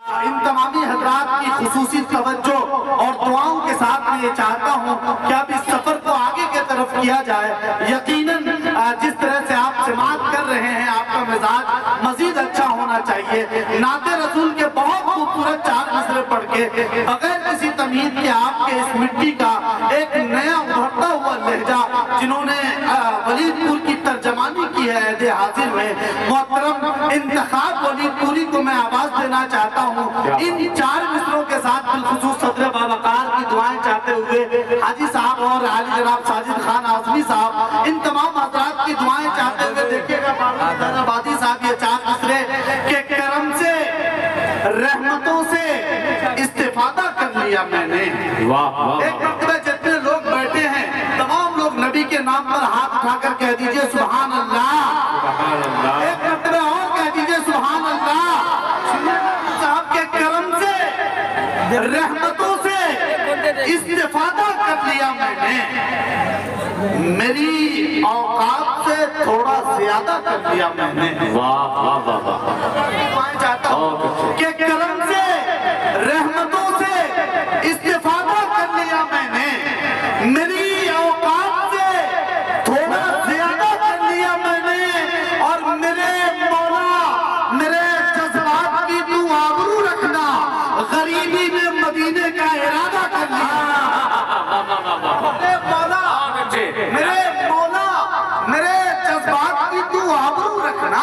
इन तमामी हजरात की खुसूसी तवज्जो और दुआओं के साथ मैं ये चाहता हूँ कि अब इस सफर को आगे की तरफ किया जाए। यकीनन जिस तरह से आप समाअत कर रहे हैं, आपका मिजाज मजीद अच्छा होना चाहिए। नाते रसूल के बहुत खूबसूरत 4 मिसरे पढ़ के बगैर किसी तमीज के आपके इस मिट्टी का एक नया उभरता हुआ लहजा, जिन्होंने वलीदपुर की तर्जमानी की है ऐदे हाजिर में, मोहतरम इंतखाब वलीदपुरी को मैं आवाज देना चाहता हूँ। इन 4 मिसरों के साथ बिलखुसूस सदर बावकार की दुआएं चाहते हुए हाजी साहब और आली जनाब साजिद खान आजमी साहब, इन तमाम हजरात की दुआएं चाहते हुए देखिएगा बादी साहब ये 4 मिसरे के करम से, रहमतों से इस्तेफादा कर लिया मैंने। एक मरतबा जितने लोग बैठे हैं तमाम लोग नबी के नाम पर हाथ उठाकर कह दीजिए सुभान अल्लाह। एक मरतबा और कह दीजिए सुभान अल्लाह। साहब के करम से, रहमतों से इस्तेफादा कर लिया मैंने, मेरी औकात से थोड़ा ज्यादा कर लिया मैंने। वाह वाह वाह वाह। चाहता हूँ कि करम से, रहमतों से इस्तेफादा कर लिया मैंने, मेरी औकात से थोड़ा ज्यादा कर लिया मैंने, और मेरे मौला मेरे जज्बात की तू आबरू रखना, गरीबी में मदीने का इरादा कर लिया। मेरे मौला मेरे जज्बात की तू आबरू रखना,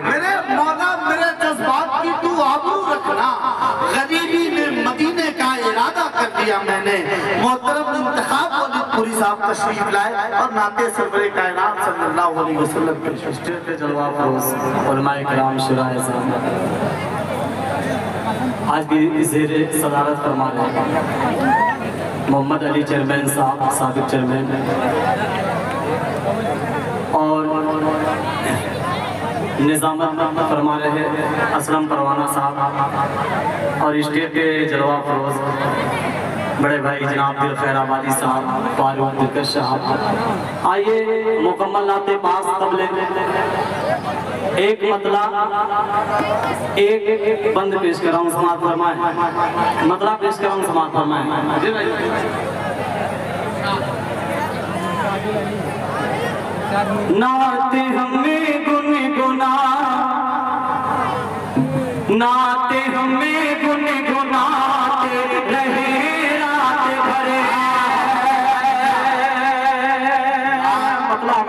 मेरे मौला मेरे जज्बात की तू आबरू रखना, गरीबी में मदीने का इरादा कर लिया मैंने। मोहतरम इंतखाब वलीदपुरी साहब तशरीफ लाए और नाते सरवरे कायनात सल्लल्लाहु अलैहि वसल्लम के स्टेज पे जलवा फरोज उलमाए किराम शुराए साहब आज भी ज़ेर सदारत फरमा रहे हैं मोहम्मद अली चेयरमैन साहब, साबिक चेयरमैन, और निज़ामत फरमा रहे असलम परवाना साहब, और स्टेज पे जलवा फरोज बड़े भाई जनाब दिल खैराबादी साहब, फारूक दिलकश साहब। आइए मुकम्मल नाते पास तबले एक मतला एक बंद पेश कर रहा हूँ, समाअत फरमाए, मतला पेश कर रहा हूँ, समाअत फरमाए। नाते हमें गुनगुना, नाते हमें गुनगुनाते रहे रात भरे। मतलब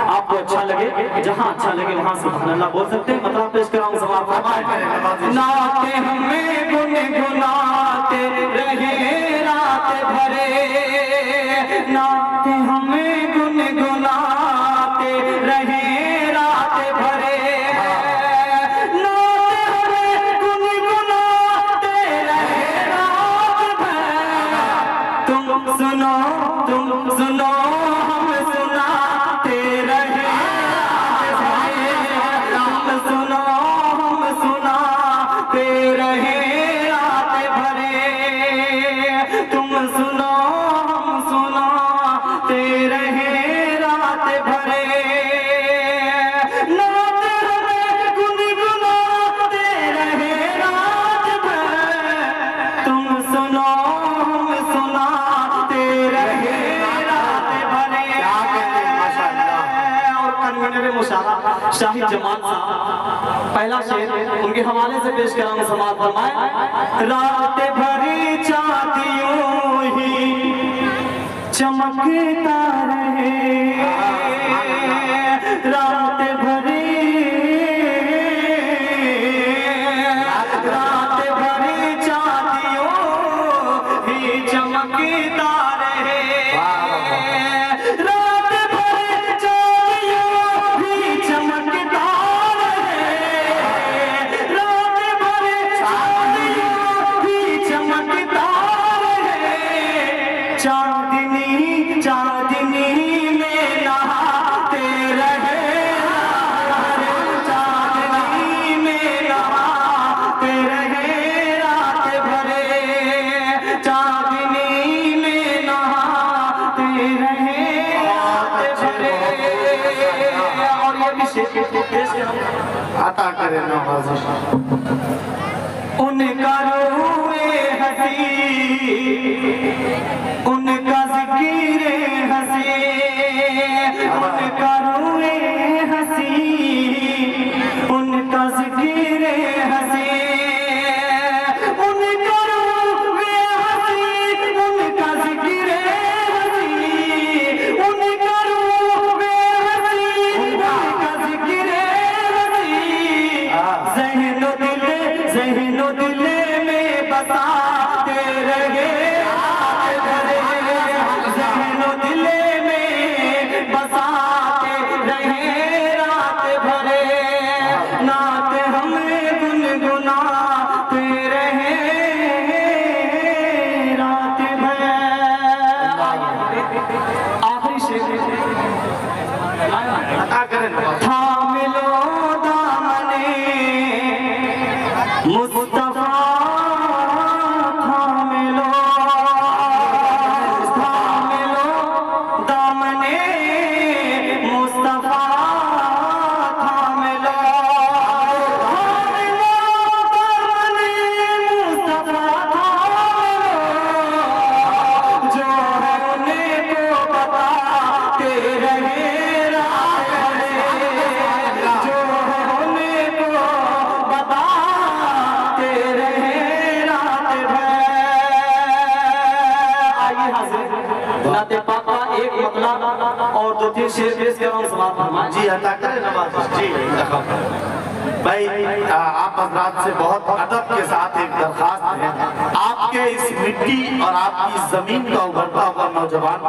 आपको अच्छा लगे, जहाँ अच्छा लगे वहाँ सुभान अल्लाह बोल सकते हैं। मतलब पेश कर रहा हूँ, समाअत फरमाए। नाते हमें गुनगुनाते रहे रात भरे, नाते हमें गुनगुनाते रहे रात भरे, नाते हमें गुनगुनाते रहे रात भरे। तुम सुनो हम सुनाते रहे रात भरे, तुम सुनो हम सुनाते रहे रात भरे, तुम सुनो हम सुनाते रहे रात भरे, नाते हमें गुनगुनाते रहे रात भरे, तुम सुनो हम सुनाते रहे रात भरे। क्या कहते हैं माशाअल्लाह। और कन्वीनर मुशारा शाही जमात साहब पहला शेर उनके हवाले से पेश कर रहा हूं, समाअत फरमाए। रात भरी चांदियों ही चमकता रहे, रात भरी चांदियों ही चमकता रहे, रात भरी चांदियों ही चमकता रहे, रात भरी चांदियों ही चमकता रहे, चांदनी चांदनी में नहाते रहे, चांदनी में नहाते रहे रात भरे, चांदनी में नहाते रहे रात भरे। और ये भी शेर आता करे नवाज़िश। उनका रूए हसी, उनका ज़िक्र हसी, उनका रूए हसी, उनका ज़िक्र हसी, उनका रूए हसी, उनका ज़िक्र हसी, उनका रूए हसी, उनका ज़िक्र हसी, ज़हनो दिल में बसाते रहे, ज़हनो दिल में बसाते रहे रात भरे, नात हमें गुनगुनाते रहे रात भर। आखिरी शेर थाम लो दामने मुस्तफा, थाम लो दामने मुस्तफा, थाम लो दामने मुस्तफा, थाम लो, जो है उन्हें को बताते रहे रात भरे, जो है उन्हें को बताते रहे रात भर। आइए हाजिर नाते पाक का एक मतलब और दो तीन शेर पेश कर रहा हूँ, समाप्त फरमाएं। जी अता करें नवाज जी। भाई आप हजरात से बहुत अदब के साथ एक दरखास्त है, आपके इस मिट्टी और आपकी इस जमीन का उभरता हुआ नौजवान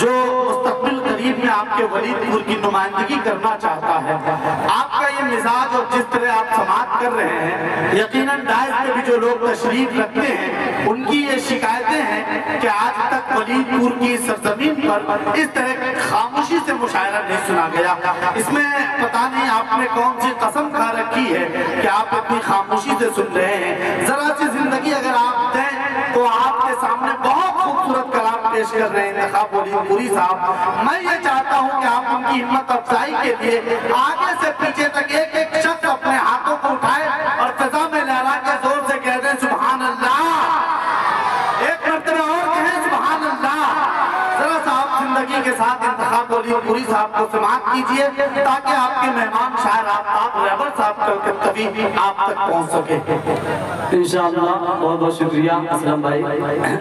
जो मुस्तकबिल करीब में आपके वलीदपुर की नुमाइंदगी करना चाहता है, आपका ये मिजाज और जिस तरह आप समाअत कर रहे हैं, यकीनन डायस में भी जो लोग तशरीफ रखते हैं उनकी ये शिकायतें हैं कि आज तक वलीदपुर की सरजमीन पर इस तरह खामोशी से मुशायरा नहीं सुना गया। इसमें पता नहीं आपने कौन सी कसम खा रखी है कि आप इतनी खामोशी से सुन रहे हैं। जरा सी जिंदगी अगर आप दें तो आपके सामने बहुत खूबसूरत कलाम पेश कर रहे हैं इंतखाब वलीदपुरी साहब। मैं ये चाहता हूँ कि आप उनकी हिम्मत अफजाई के लिए आगे से पीछे तक एक एक शख्स अपने हाथों को उठाए और फिजा में लहरा के जोर से कह दें सुभान अल्लाह, एक मरतबा और कहें सुभान अल्लाह। जरा सा आप जिंदगी के साथ इंतखाब वलीदपुरी साहब को समाअत कीजिए ताकि आपके मेहमान शायर आफ्ताब रहबर साहब कल के तभी आप तक पहुंच सके। इंशाअल्लाह बहुत बहुत शुक्रिया असलम भाई।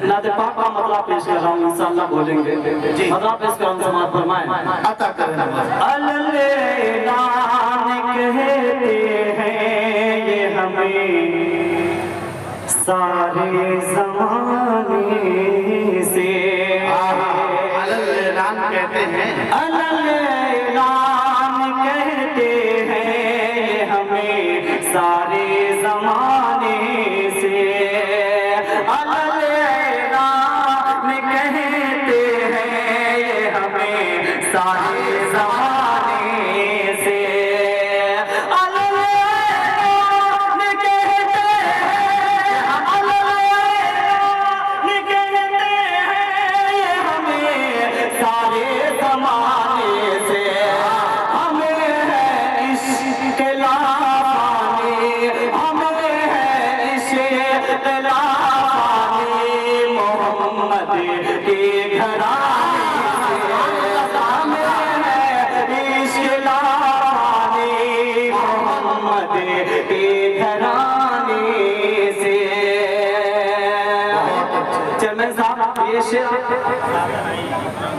नाते पाक का मतलब पेश कर रहा हूँ, इंशाअल्लाह बोलेंगे जी। मतलब पेश कर रहा हूँ, समाअत फरमाएं। अता करें अल्लाह कहते हैं ये हमें सारे ज़माने से, अल्लाह कहते हैं, अल्लाह कहते हैं ये हमें सारे ज़माने से, अल्लाह कहते हैं ये हमें सारे ज़माने से,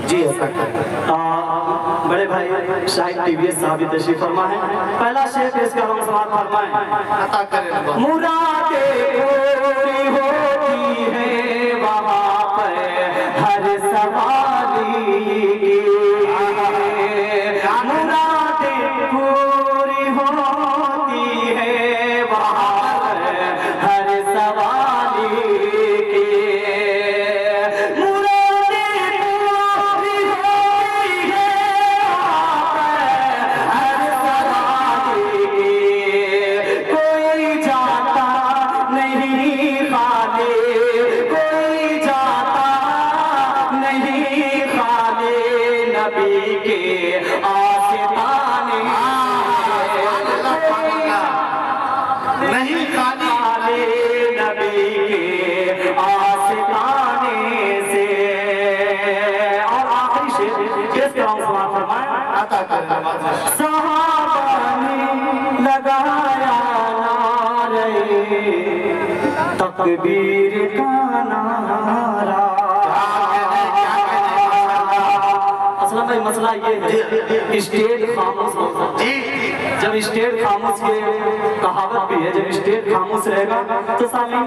जी बड़े भाई शाहिद टीवीएस साहब तशरीफ फरमा है। पहला शेर पेश कर हम समाअत फरमाएं। मुरादे पूरी होती है वहाँ पर हर सवाली की, मुरादे पूरी होती है वहाँ पर हर सवाली की, कोई जाता तकबीर का नारा। असलम भाई मसला ये है, स्टेट खामोश होता है। जब स्टेट खामोश के कहावत भी है, जब स्टेट खामोश रहेगा तो सामने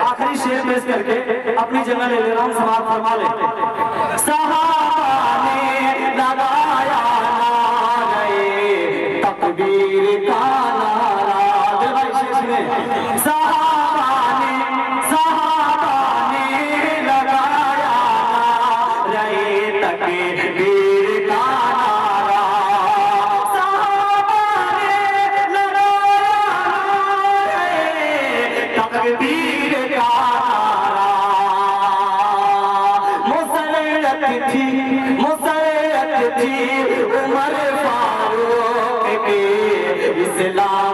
आखिरी शेर पेश करके अपनी जगह ले ले रहा हूँ, समाप्त फरमा ले। सहाबा ने लगाया नारे तकबीर का नारा। दिल भाई शेर सुने। सहाबा ने लगाया नारे तकबीर का नारा। सहाबा ने लगाया नारे तकबीर का नारा। मुसल्लत थी उमर फारूक के इस्लाम